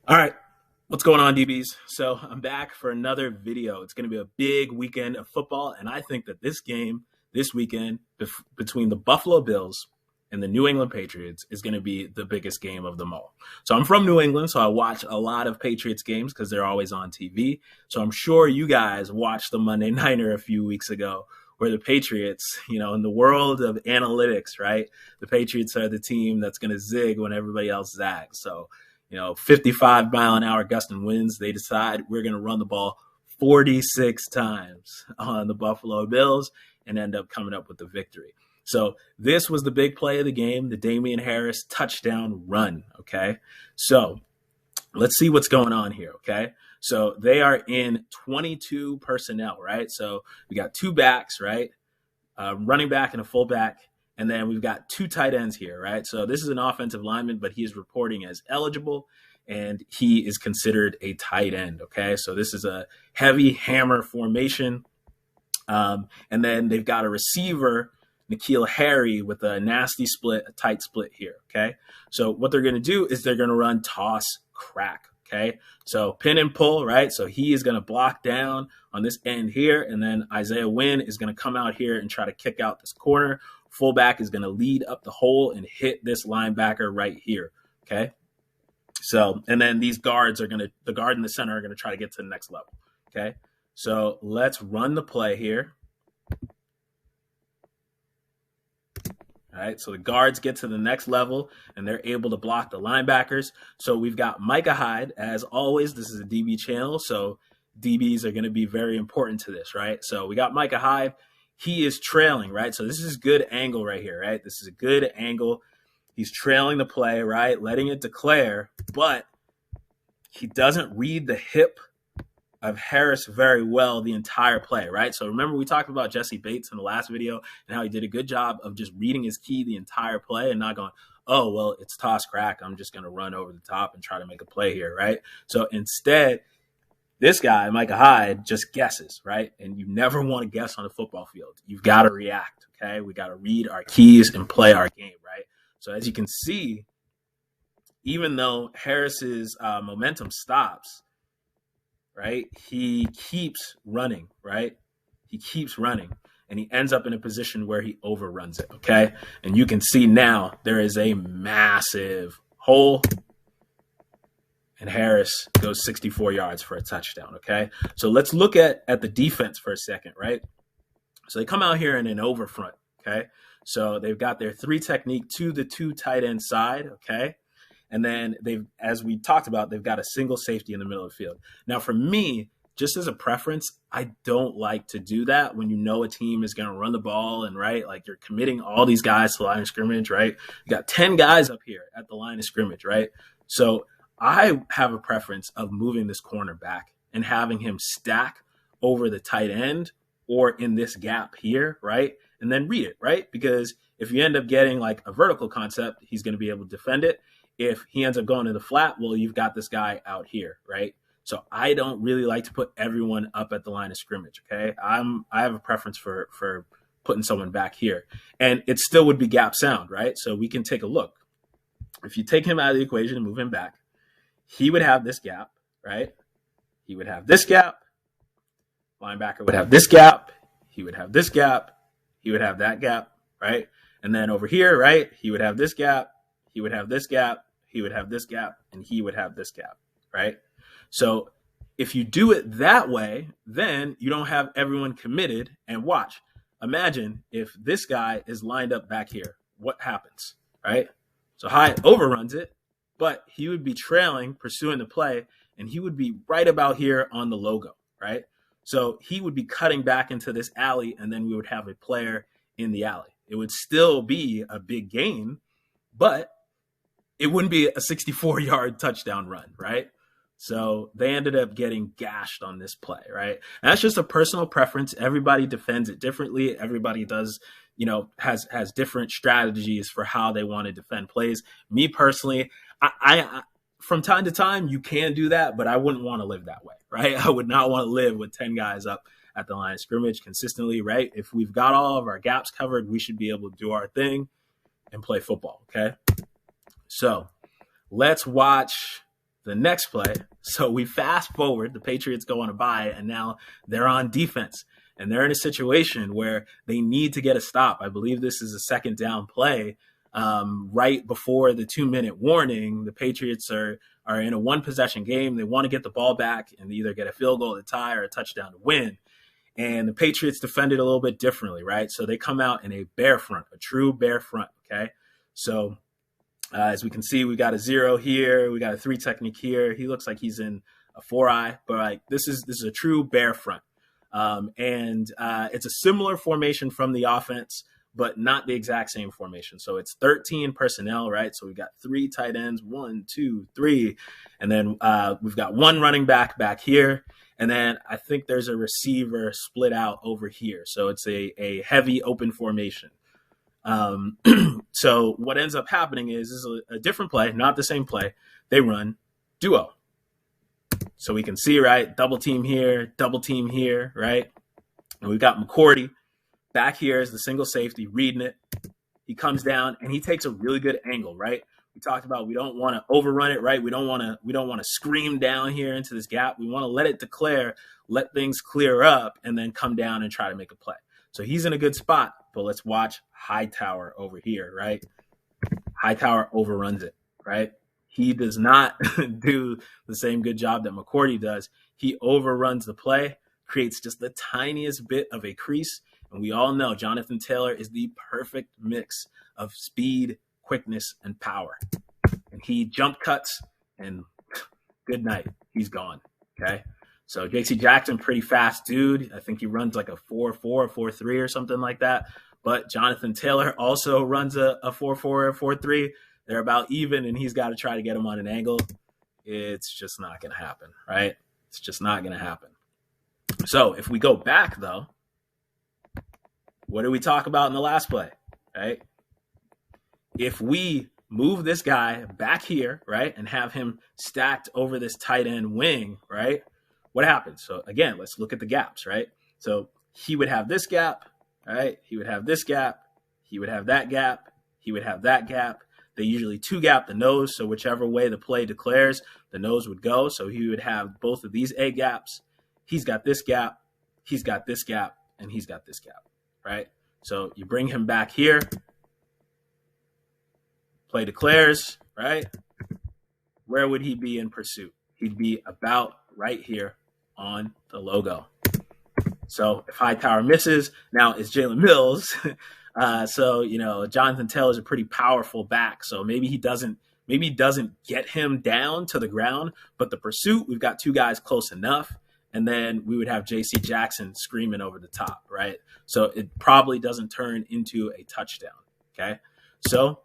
All right, what's going on, DBs? So I'm back for another video. It's going to be a big weekend of football, and I think that this game this weekend between the Buffalo Bills and the New England Patriots is going to be the biggest game of them all. So I'm from New England, so I watch a lot of Patriots games because they're always on TV. So I'm sure you guys watched the Monday Nighter a few weeks ago where the Patriots, in the world of analytics, right? The Patriots are the team that's going to zig when everybody else zags. So 55-mile-an-hour gust and winds, they decide we're going to run the ball 46 times on the Buffalo Bills and end up coming up with the victory. So this was the big play of the game, the Damian Harris touchdown run, okay? So let's see what's going on here, okay? So they are in 22 personnel, right? So we got two backs, right? Running back and a fullback. And then we've got two tight ends here, right? So this is an offensive lineman, but he is reporting as eligible, and he is considered a tight end, okay? So this is a heavy hammer formation. And then they've got a receiver, N'Keal Harry, with a nasty split, a tight split here, okay? So what they're going to do is they're going to run toss crack, okay? So pin and pull, right? So he is going to block down on this end here, and then Isaiah Wynn is going to come out here and try to kick out this corner. Fullback is going to lead up the hole and hit this linebacker right here, okay? So, and then these guards the guard in the center are going to try to get to the next level, okay? So let's run the play here. All right, so the guards get to the next level, and they're able to block the linebackers. So we've got Micah Hyde. As always, this is a DB channel, so DBs are going to be very important to this, right? So we got Micah Hyde. He is trailing, right? So this is a good angle right here, right? This is a good angle. He's trailing the play, right? Letting it declare, but he doesn't read the hip of Harris very well the entire play, right? So remember we talked about Jesse Bates in the last video and how he did a good job of just reading his key the entire play and not going, oh, well, it's toss crack. I'm just going to run over the top and try to make a play here, right? So instead, this guy, Micah Hyde, just guesses, right? And you never want to guess on the football field. You've got to react, okay? We got to read our keys and play our game, right? So as you can see, even though Harris's momentum stops, right, he keeps running, right? He keeps running, and he ends up in a position where he overruns it, okay? And you can see now there is a massive hole, and Harris goes 64 yards for a touchdown, okay? So let's look at the defense for a second, right? So they come out here in an over front, okay? So they've got their three technique to the two tight end side, okay? And then as we talked about, they've got a single safety in the middle of the field. Now, for me, just as a preference, I don't like to do that when you know a team is going to run the ball and, right, like you're committing all these guys to the line of scrimmage, right? You got 10 guys up here at the line of scrimmage, right? So I have a preference of moving this corner back and having him stack over the tight end or in this gap here, right? And then read it, right? Because if you end up getting like a vertical concept, he's going to be able to defend it. If he ends up going to the flat, well, you've got this guy out here, right? So I don't really like to put everyone up at the line of scrimmage, okay? I have a preference for putting someone back here. And it still would be gap sound, right? So we can take a look. If you take him out of the equation and move him back, he would have this gap, right? He would have this gap. Linebacker would have this gap. He would have this gap. He would have that gap, right? And then over here, right, he would have this gap. He would have this gap. He would have this gap. And he would have this gap, right? So if you do it that way, then you don't have everyone committed. And watch. Imagine if this guy is lined up back here. What happens, right? So Hyde overruns it. But he would be trailing, pursuing the play, and he would be right about here on the logo, right? So he would be cutting back into this alley, and then we would have a player in the alley. It would still be a big gain, but it wouldn't be a 64-yard touchdown run, right? So they ended up getting gashed on this play, right? And that's just a personal preference. Everybody defends it differently. Everybody does, has different strategies for how they want to defend plays. Me personally, I from time to time, you can do that, but I wouldn't want to live that way, right? I would not want to live with 10 guys up at the line of scrimmage consistently, right? If we've got all of our gaps covered, we should be able to do our thing and play football, okay? So let's watch the next play. So we fast forward, the Patriots go on a bye, and now they're on defense. And they're in a situation where they need to get a stop. I believe this is a second down play. Right before the 2-minute warning, the Patriots are in a one-possession game. They want to get the ball back and either get a field goal to tie or a touchdown to win. And the Patriots defended a little bit differently, right? So they come out in a bear front, a true bear front, okay? So as we can see, we got a 0 here. We got a 3 technique here. He looks like he's in a 4-eye, but like this is a true bear front. And it's a similar formation from the offense, but not the exact same formation. So it's 13 personnel, right? So we've got 3 tight ends, 1, 2, 3. And then we've got 1 running back here. And then I think there's a receiver split out over here. So it's a heavy open formation. So what ends up happening is a different play, not the same play. They run duo. So we can see, right, double team here, right? And we've got McCourty back here as the single safety, reading it. He comes down and he takes a really good angle, right? We talked about we don't want to overrun it, right? We don't want to scream down here into this gap. We want to let it declare, let things clear up, and then come down and try to make a play. So he's in a good spot, but let's watch Hightower over here, right? Hightower overruns it, right? He does not do the same good job that McCourty does. He overruns the play, creates just the tiniest bit of a crease. And we all know Jonathan Taylor is the perfect mix of speed, quickness, and power. And he jump cuts, and good night. He's gone, okay? So J.C. Jackson, pretty fast dude. I think he runs like a 4.4, 4.3 or something like that. But Jonathan Taylor also runs a 4.4 or 4.3. They're about even, and he's got to try to get him on an angle. It's just not going to happen, right? It's just not going to happen. So if we go back, though, what did we talk about in the last play, right? If we move this guy back here, right, and have him stacked over this tight end wing, right, what happens? So again, let's look at the gaps, right? So he would have this gap, right? He would have this gap. He would have that gap. He would have that gap. They usually 2-gap the nose, so whichever way the play declares, the nose would go. So he would have both of these A gaps. He's got this gap. He's got this gap, and he's got this gap, right? So you bring him back here. Play declares, right? Where would he be in pursuit? He'd be about right here on the logo. So if Hightower misses, now it's Jalen Mills. So, you know, Jonathan Taylor is a pretty powerful back. So maybe he doesn't get him down to the ground, but the pursuit, we've got 2 guys close enough. And then we would have J.C. Jackson screaming over the top, right? So it probably doesn't turn into a touchdown, okay? So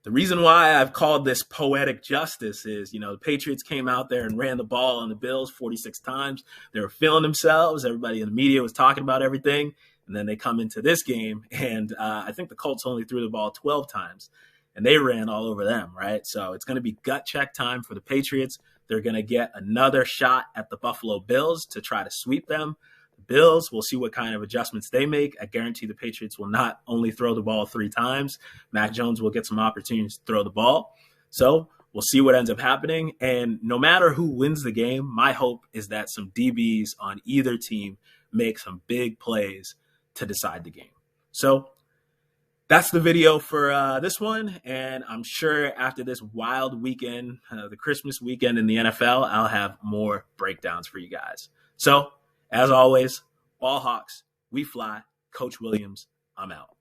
the reason why I've called this poetic justice is, you know, the Patriots came out there and ran the ball on the Bills 46 times. They were feeling themselves. Everybody in the media was talking about everything. And then they come into this game, and I think the Colts only threw the ball 12 times, and they ran all over them, right? So it's going to be gut check time for the Patriots. They're going to get another shot at the Buffalo Bills to try to sweep them. The Bills, we'll see what kind of adjustments they make. I guarantee the Patriots will not only throw the ball 3 times. Mac Jones will get some opportunities to throw the ball. So we'll see what ends up happening. And no matter who wins the game, my hope is that some DBs on either team make some big plays to decide the game. So that's the video for this one. And I'm sure after this wild weekend, the Christmas weekend in the NFL, I'll have more breakdowns for you guys. So as always, Ball Hawks, we fly. Coach Williams, I'm out.